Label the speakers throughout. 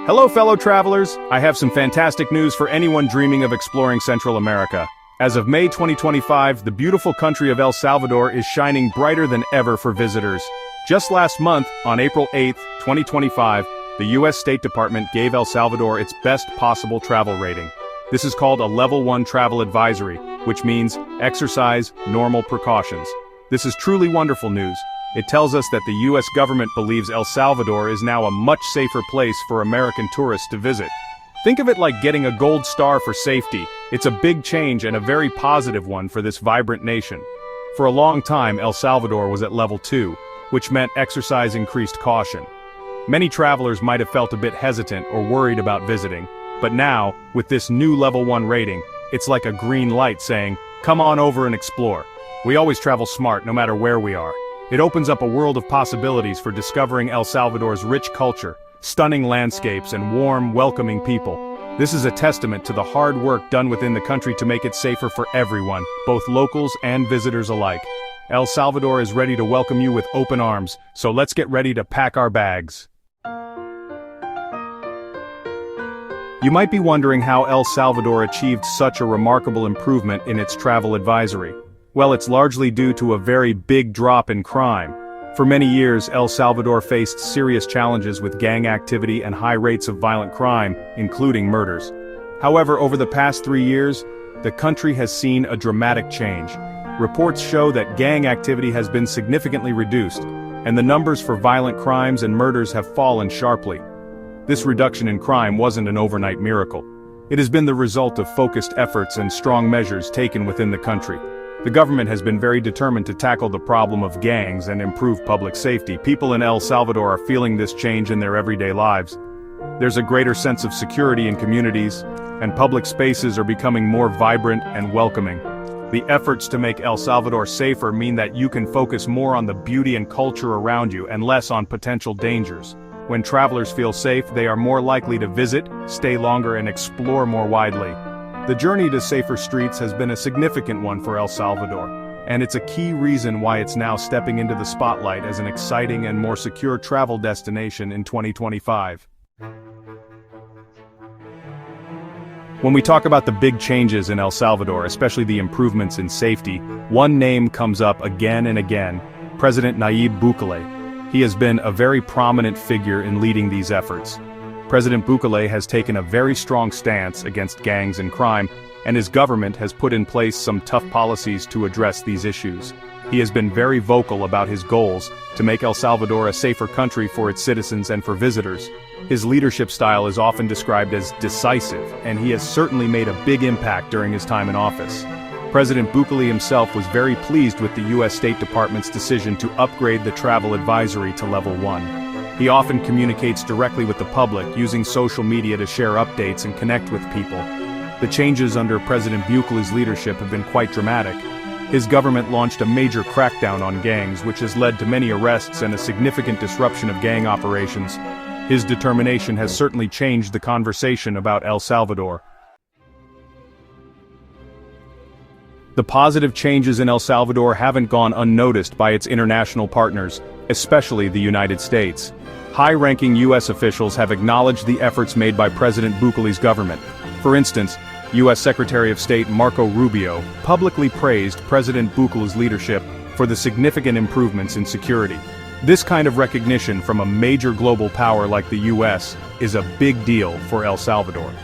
Speaker 1: Hello fellow travelers, I have some fantastic news for anyone dreaming of exploring Central America. As of May 2025, the beautiful country of El Salvador is shining brighter than ever for visitors. Just last month, on April 8, 2025, the U.S. State Department gave El Salvador its best possible travel rating. This is called a Level 1 travel advisory, which means exercise normal precautions. This is truly wonderful news. It tells us that the U.S. government believes El Salvador is now a much safer place for American tourists to visit. Think of it like getting a gold star for safety. It's a big change and a very positive one for this vibrant nation. For a long time, El Salvador was at Level 2, which meant exercise increased caution. Many travelers might have felt a bit hesitant or worried about visiting, but now, with this new Level 1 rating, it's like a green light saying, come on over and explore. We always travel smart no matter where we are. It opens up a world of possibilities for discovering El Salvador's rich culture, stunning landscapes, and warm, welcoming people. This is a testament to the hard work done within the country to make it safer for everyone, both locals and visitors alike. El Salvador is ready to welcome you with open arms, so let's get ready to pack our bags. You might be wondering how El Salvador achieved such a remarkable improvement in its travel advisory. Well, it's largely due to a very big drop in crime. For many years, El Salvador faced serious challenges with gang activity and high rates of violent crime, including murders. However, over the past 3 years, the country has seen a dramatic change. Reports show that gang activity has been significantly reduced, and the numbers for violent crimes and murders have fallen sharply. This reduction in crime wasn't an overnight miracle. It has been the result of focused efforts and strong measures taken within the country. The government has been very determined to tackle the problem of gangs and improve public safety. People in El Salvador are feeling this change in their everyday lives. There's a greater sense of security in communities, and public spaces are becoming more vibrant and welcoming. The efforts to make El Salvador safer mean that you can focus more on the beauty and culture around you and less on potential dangers. When travelers feel safe, they are more likely to visit, stay longer, and explore more widely. The journey to safer streets has been a significant one for El Salvador, and it's a key reason why it's now stepping into the spotlight as an exciting and more secure travel destination in 2025. When we talk about the big changes in El Salvador, especially the improvements in safety, one name comes up again and again: President Nayib Bukele. He has been a very prominent figure in leading these efforts. President Bukele has taken a very strong stance against gangs and crime, and his government has put in place some tough policies to address these issues. He has been very vocal about his goals to make El Salvador a safer country for its citizens and for visitors. His leadership style is often described as decisive, and he has certainly made a big impact during his time in office. President Bukele himself was very pleased with the U.S. State Department's decision to upgrade the travel advisory to Level 1. He often communicates directly with the public, using social media to share updates and connect with people. The changes under President Bukele's leadership have been quite dramatic. His government launched a major crackdown on gangs, which has led to many arrests and a significant disruption of gang operations. His determination has certainly changed the conversation about El Salvador. The positive changes in El Salvador haven't gone unnoticed by its international partners, especially the United States. High-ranking U.S. officials have acknowledged the efforts made by President Bukele's government. For instance, U.S. Secretary of State Marco Rubio publicly praised President Bukele's leadership for the significant improvements in security. This kind of recognition from a major global power like the U.S. is a big deal for El Salvador.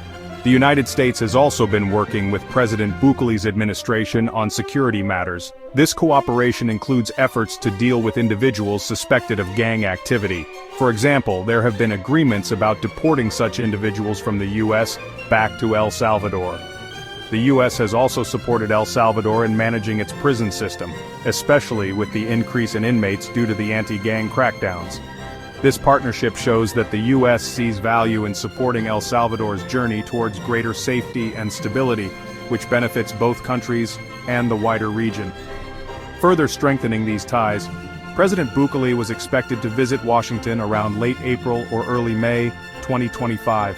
Speaker 1: The United States has also been working with President Bukele's administration on security matters. This cooperation includes efforts to deal with individuals suspected of gang activity. For example, there have been agreements about deporting such individuals from the U.S. back to El Salvador. The U.S. has also supported El Salvador in managing its prison system, especially with the increase in inmates due to the anti-gang crackdowns. This partnership shows that the U.S. sees value in supporting El Salvador's journey towards greater safety and stability, which benefits both countries and the wider region. Further strengthening these ties, President Bukele was expected to visit Washington around late April or early May 2025.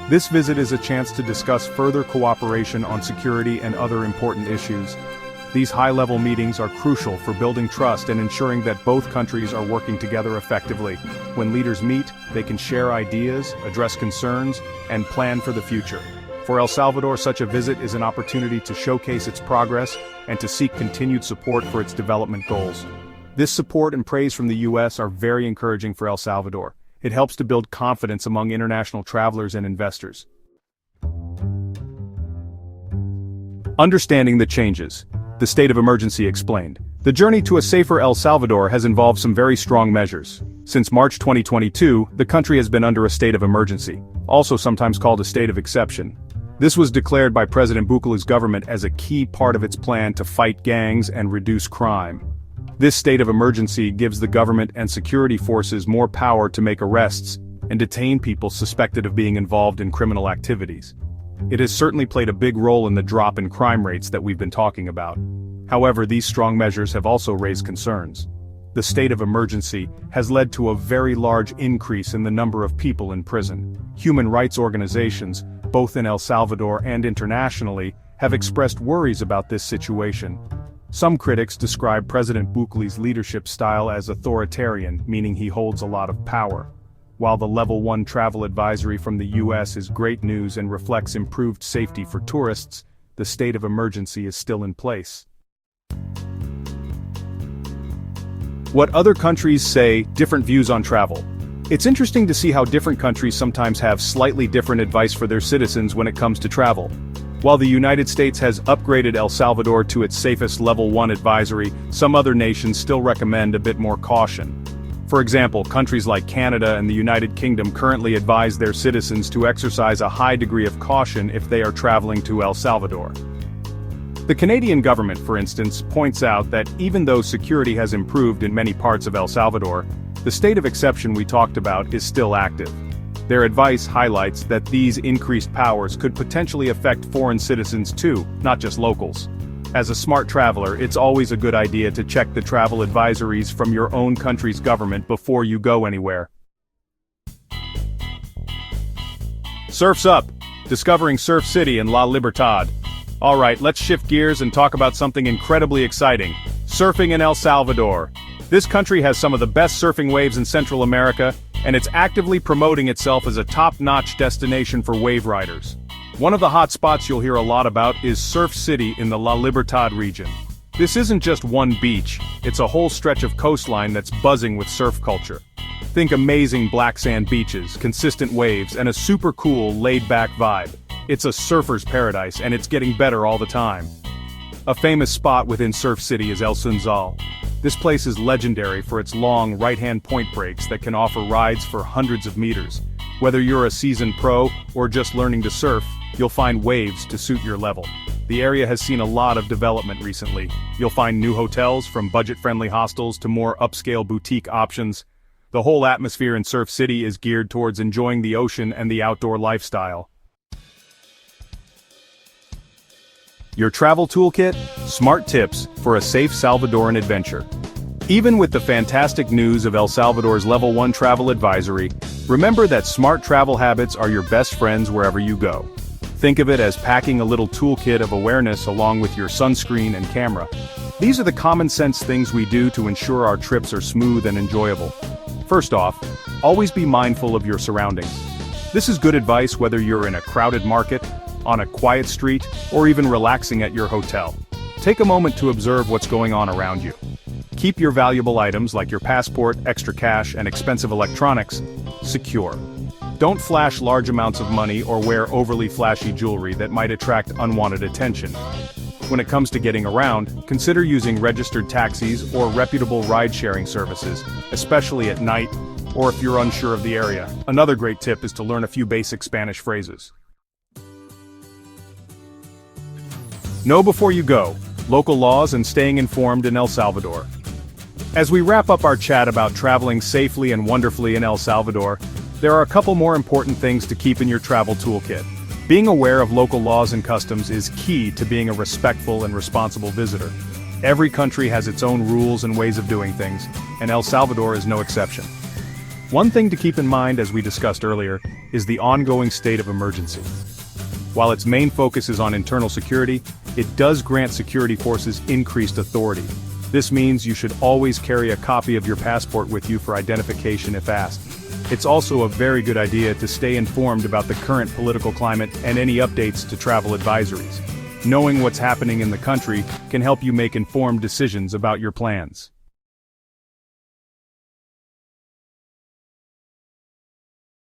Speaker 1: This visit is a chance to discuss further cooperation on security and other important issues. These high-level meetings are crucial for building trust and ensuring that both countries are working together effectively. When leaders meet, they can share ideas, address concerns, and plan for the future. For El Salvador, such a visit is an opportunity to showcase its progress and to seek continued support for its development goals. This support and praise from the U.S. are very encouraging for El Salvador. It helps to build confidence among international travelers and investors. Understanding the changes. The state of emergency explained. The journey to a safer El Salvador has involved some very strong measures. Since March 2022, the country has been under a state of emergency, also sometimes called a state of exception. This was declared by President Bukel's government as a key part of its plan to fight gangs and reduce crime. This state of emergency gives the government and security forces more power to make arrests and detain people suspected of being involved in criminal activities. It has certainly played a big role in the drop in crime rates that we've been talking about. However, these strong measures have also raised concerns. The state of emergency has led to a very large increase in the number of people in prison. Human rights organizations, both in El Salvador and internationally, have expressed worries about this situation. Some critics describe President Bukel's leadership style as authoritarian, meaning he holds a lot of power. While the Level 1 travel advisory from the U.S. is great news and reflects improved safety for tourists, the state of emergency is still in place. What other countries say, different views on travel. It's interesting to see how different countries sometimes have slightly different advice for their citizens when it comes to travel. While the United States has upgraded El Salvador to its safest Level 1 advisory, some other nations still recommend a bit more caution. For example, countries like Canada and the United Kingdom currently advise their citizens to exercise a high degree of caution if they are traveling to El Salvador. The Canadian government, for instance, points out that even though security has improved in many parts of El Salvador, the state of exception we talked about is still active. Their advice highlights that these increased powers could potentially affect foreign citizens too, not just locals. As a smart traveler, it's always a good idea to check the travel advisories from your own country's government before you go anywhere. Surf's Up! Discovering Surf City in La Libertad. Alright, let's shift gears and talk about something incredibly exciting. Surfing in El Salvador. This country has some of the best surfing waves in Central America, and it's actively promoting itself as a top-notch destination for wave riders. One of the hot spots you'll hear a lot about is Surf City in the La Libertad region. This isn't just one beach, it's a whole stretch of coastline that's buzzing with surf culture. Think amazing black sand beaches, consistent waves, and a super cool, laid-back vibe. It's a surfer's paradise, and it's getting better all the time. A famous spot within Surf City is El Sunzal. This place is legendary for its long, right-hand point breaks that can offer rides for hundreds of meters. Whether you're a seasoned pro or just learning to surf, you'll find waves to suit your level. The area has seen a lot of development recently. You'll find new hotels, from budget-friendly hostels to more upscale boutique options. The whole atmosphere in Surf City is geared towards enjoying the ocean and the outdoor lifestyle. Your travel toolkit? Smart tips for a safe Salvadoran adventure. Even with the fantastic news of El Salvador's Level 1 travel advisory, remember that smart travel habits are your best friends wherever you go. Think of it as packing a little toolkit of awareness along with your sunscreen and camera. These are the common sense things we do to ensure our trips are smooth and enjoyable. First off, always be mindful of your surroundings. This is good advice whether you're in a crowded market, on a quiet street, or even relaxing at your hotel. Take a moment to observe what's going on around you. Keep your valuable items like your passport, extra cash, and expensive electronics secure. Don't flash large amounts of money or wear overly flashy jewelry that might attract unwanted attention. When it comes to getting around, consider using registered taxis or reputable ride-sharing services, especially at night or if you're unsure of the area. Another great tip is to learn a few basic Spanish phrases. Know before you go, local laws and staying informed in El Salvador. As we wrap up our chat about traveling safely and wonderfully in El Salvador, there are a couple more important things to keep in your travel toolkit. Being aware of local laws and customs is key to being a respectful and responsible visitor. Every country has its own rules and ways of doing things, and El Salvador is no exception. One thing to keep in mind, as we discussed earlier, is the ongoing state of emergency. While its main focus is on internal security, it does grant security forces increased authority. This means you should always carry a copy of your passport with you for identification if asked. It's also a very good idea to stay informed about the current political climate and any updates to travel advisories. Knowing what's happening in the country can help you make informed decisions about your plans.